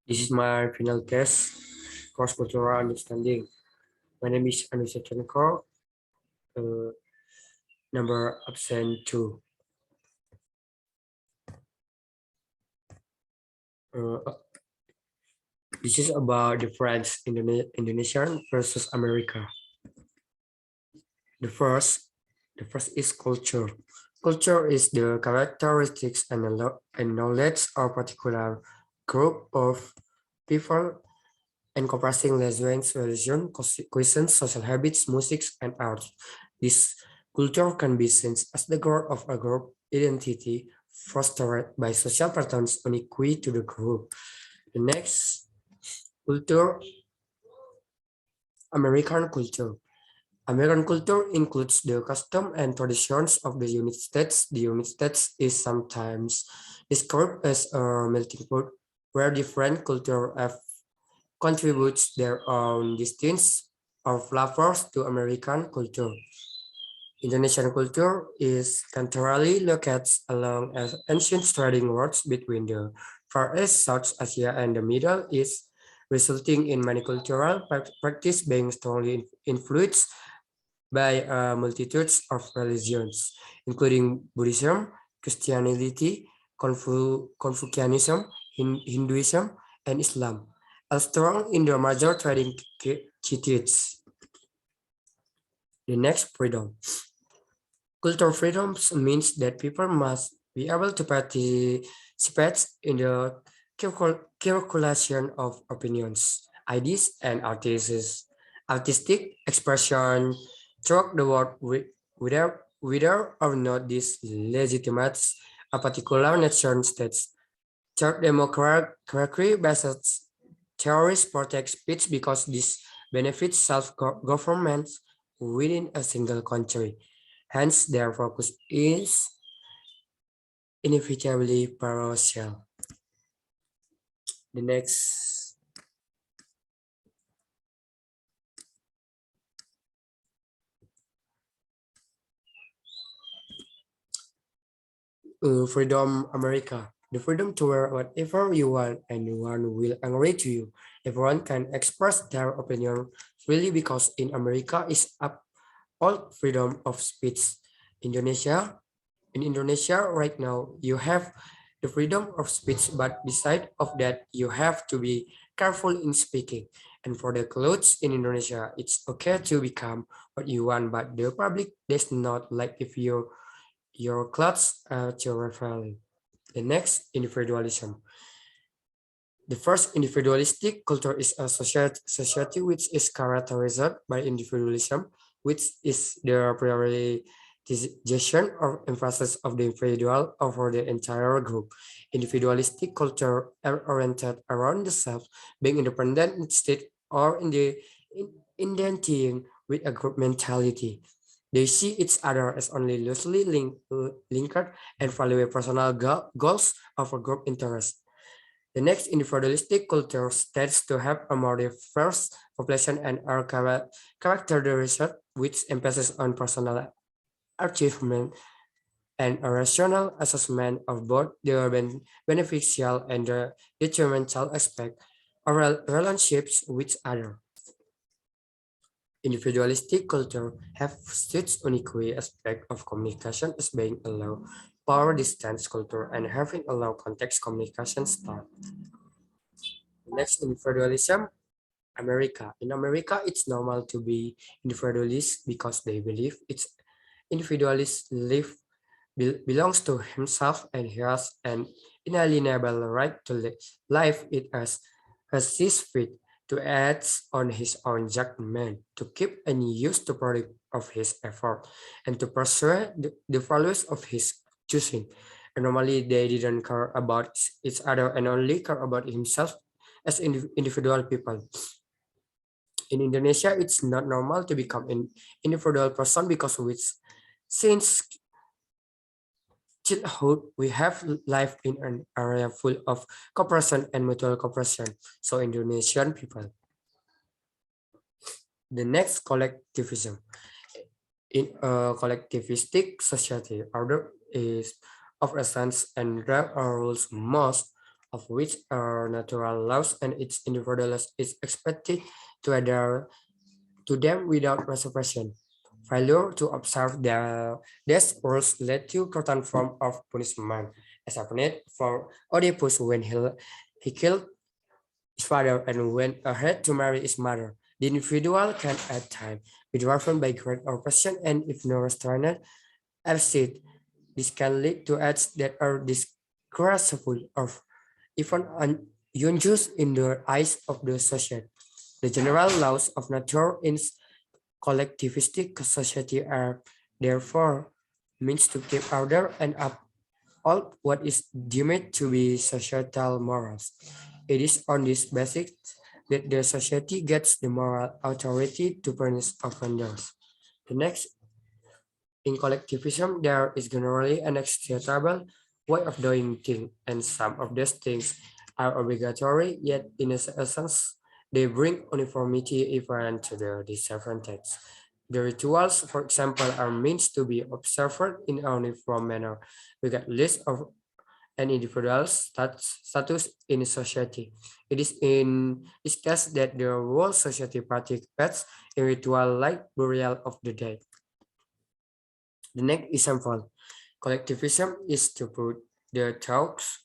This is my final test, cross-cultural understanding. My name is Andri, shevcenko, uh, number absent 2. Uh, this is about the French Indonesian versus America. The first, the first is culture. Culture is the characteristics and knowledge of a particular group of people encompassing language, religion, cuisine, social habits, music, and art. This culture can be seen as the core of a group identity fostered by social patterns unique to the group. The next, culture, American culture. American culture includes the custom and traditions of the United States. The United States is sometimes described as a melting pot where different cultures have contributes their own distinct or flavors to American culture. Indonesian culture is culturally located along ancient trading routes between the Far East, South Asia, and the Middle East, resulting in many cultural practices being strongly influenced by multitudes of religions, including Buddhism, Christianity, Confucianism, Hinduism, and Islam, are strong in the major trading cities. The next, freedom. Cultural freedoms means that people must be able to participate in the circulation of opinions, ideas, and artistic expression throughout the world whether or not this legitimates a particular nation states. Third, democracy-based theories protect speech because this benefits self-government within a single country. Hence, their focus is inevitably parochial. The next, freedom America. The freedom to wear whatever you want and no one will agree to you. Everyone can express their opinion freely because in America is up all freedom of speech. Indonesia, in Indonesia right now, you have the freedom of speech, but beside of that, you have to be careful in speaking. And for the clothes in Indonesia, it's okay to become what you want, but the public does not like if your clothes are too revealing. The next, individualism. The first individualistic culture is a society which is characterized by individualism, which is the prioritization or emphasis of the individual over the entire group. Individualistic culture are oriented around the self, being independent instead or indenting with a group mentality. They see each other as only loosely linked and value personal goals over group interests. The next individualistic culture tends to have a more diverse population and are characterized with emphasis on personal achievement and a rational assessment of both the beneficial and the detrimental aspect of relationships with others. Individualistic culture have such unique aspect of communication as being a low power distance culture and having a low context communication style. Next, individualism, America. In America, it's normal to be individualist because they believe it's individualist life belongs to himself and he has an inalienable right to life it as his fit, to act on his own judgment, to keep and use the product of his effort, and to pursue the values of his choosing. And normally they didn't care about each other and only care about himself as individual people. In Indonesia, it's not normal to become an individual person because since childhood, we have life in an area full of cooperation and mutual cooperation. So Indonesian people. The next, collectivism. In a collectivistic society, order is of essence and there are rules most of which are natural laws and its individuals is expected to adhere to them without reservation. Failure to observe these rules led to certain form of punishment, as happened for Oedipus when he killed his father and went ahead to marry his mother. The individual can at time be driven by great oppression and if no restraint exist, this can lead to acts that are disgraceful or even unjust in the eyes of the society. The general laws of nature in collectivistic society are therefore means to keep order and uphold what is deemed to be societal morals. It is on this basis that the society gets the moral authority to punish offenders. The next, in collectivism, there is generally an acceptable way of doing things, and some of these things are obligatory, yet in essence, they bring uniformity even to the disadvantage. The rituals, for example, are meant to be observed in a uniform manner, regardless of an individual's status in society. It is in this case that the whole society participates in ritual like burial of the dead. The next example, collectivism is to put the thoughts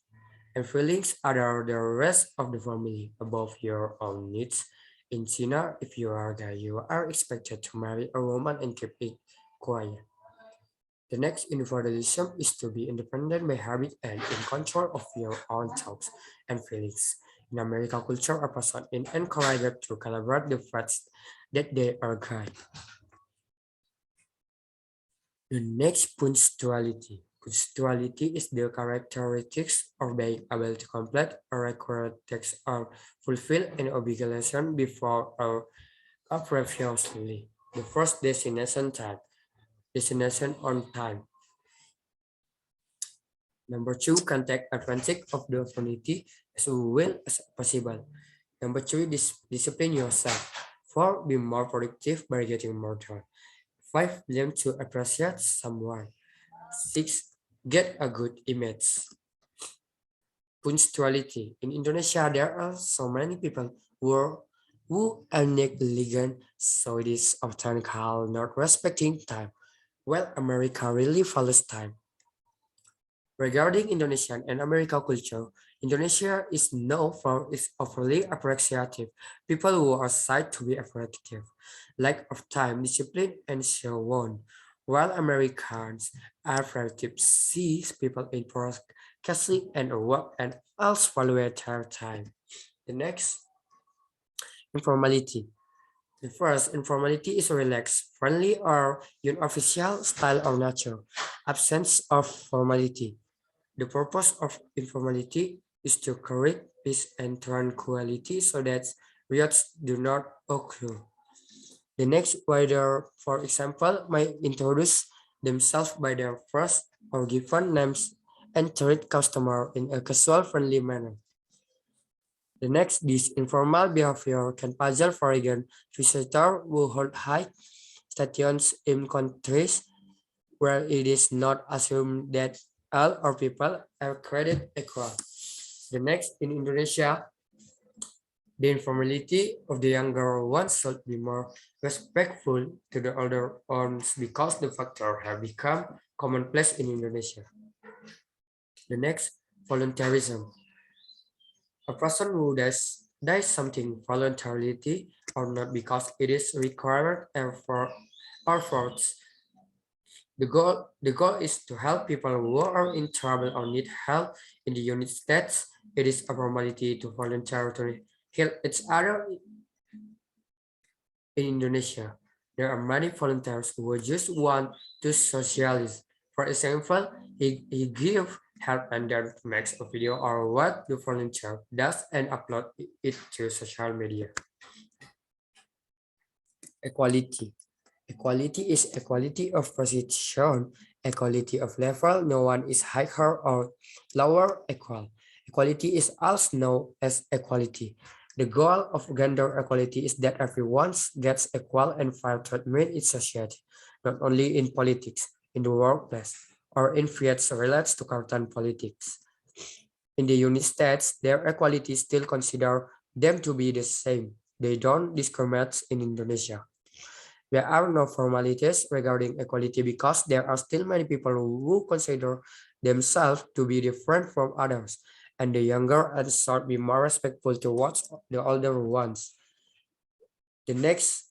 and feelings other the rest of the family above your own needs. In China, if you are gay, you are expected to marry a woman and keep it quiet. The next individualism is to be independent by habit and in control of your own thoughts and feelings. In American culture, a person is encouraged to celebrate the fact that they are gay. The next punctuality. Punctuality is the characteristics of being able to complete a required text or fulfill an obligation before or previously. The first destination time. Destination on time. Number two, can take advantage of the opportunity as well as possible. Number three, discipline yourself. Four, be more productive by getting more done. Five, learn to appreciate someone. Six, get a good image. Punctuality. In Indonesia, there are so many people who are negligent, so it is often called not respecting time. Well, America really follows time. Regarding Indonesian and American culture, Indonesia is known for its overly appreciative people who are said to be appreciative, lack of time, discipline, and so on. While Americans are appreciative, sees people in broadcasting and work and else value their time. The next, informality. The first, informality is relaxed, friendly, or unofficial style of nature, absence of formality. The purpose of informality is to create peace and tranquility so that riots do not occur. The next rider, for example, might introduce themselves by their first or given names and treat customer in a casual, friendly manner. The next, this informal behavior can puzzle foreign visitors who hold high stations in countries where it is not assumed that all our people are created equal. The next, in Indonesia, the informality of the younger ones should be more respectful to the older ones because the factor have become commonplace in Indonesia. The next, voluntarism. A person who does something voluntarily or not because it is required or forced. The goal is to help people who are in trouble or need help. In the United States, it is a formality to volunteer to help each other. In Indonesia, there are many volunteers who just want to socialize. For example, he give help and then makes a video or what the volunteer does and upload it to social media. Equality. Equality is equality of position, equality of level. No one is higher or lower equal. Equality is also known as equality. The goal of gender equality is that everyone gets equal and fair treatment in society, not only in politics, in the workplace, or in fields related to current politics. In the United States, their equality still consider them to be the same. They don't discriminate in Indonesia. There are no formalities regarding equality because there are still many people who consider themselves to be different from others, and the younger and should be more respectful towards the older ones. The next,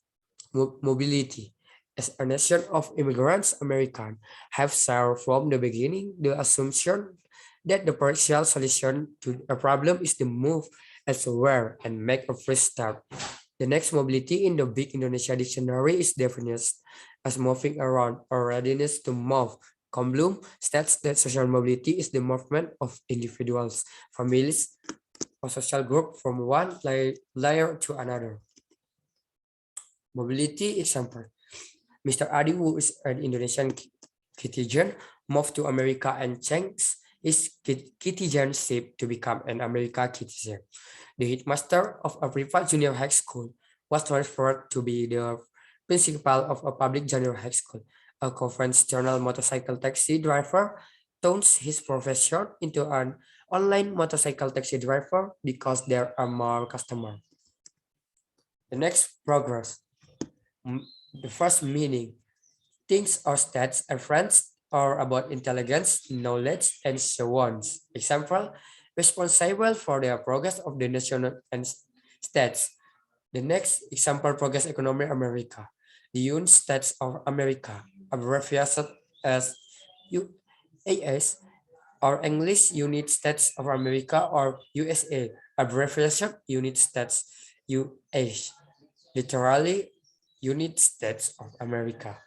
mobility. As a nation of immigrants, Americans have shared from the beginning the assumption that the partial solution to a problem is to move elsewhere and make a fresh start. The next, mobility in the Big Indonesia Dictionary is defined as moving around or readiness to move. Komblum states that social mobility is the movement of individuals, families, or social group from one layer to another. Mobility example. Mr. Adi, who is an Indonesian citizen, moved to America and changed his citizenship to become an American citizen. The headmaster of a private junior high school was transferred to be the principal of a public junior high school. A conventional motorcycle taxi driver turns his profession into an online motorcycle taxi driver because there are more customers. The next, progress. M- The first, meaning. Things or stats are friends or about intelligence, knowledge, and so on. Example, responsible for the progress of the national and states. The next example, progress economy America. The United States of America, abbreviated as UAS, or English United States of America, or USA, abbreviation United States, US, literally United States of America,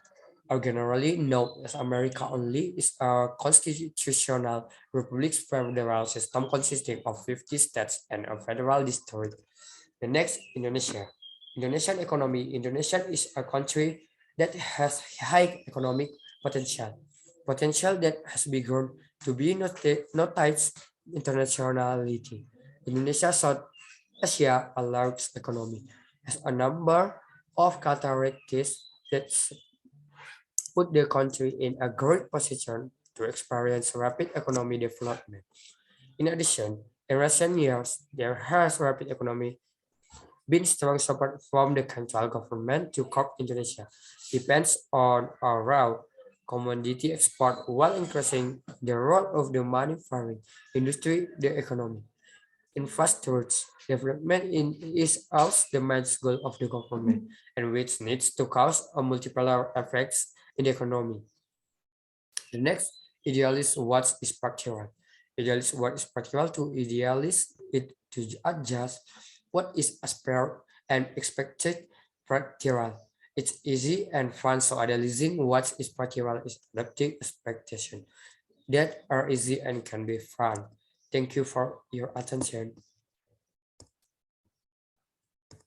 are generally known as America only, is a constitutional republic federal system consisting of 50 states and a federal district. The next, Indonesia. Indonesian economy. Indonesia is a country that has high economic potential, potential that has begun to be noticed internationality. Indonesia, South Asia, a large economy, has a number of characteristics that put the country in a great position to experience rapid economic development. In addition, in recent years, there has rapid economic been strong support from the central government to curb Indonesia depends on a raw commodity export while increasing the role of the manufacturing industry, the economy. Infrastructure development is also the main goal of the government and which needs to cause a multiplier effects in the economy. The next, idealist what is practical. Idealist what is practical to idealist it to adjust what is aspired and expected practical. It's easy and fun, so idealizing what is practical is adapting expectation that are easy and can be fun. Thank you for your attention.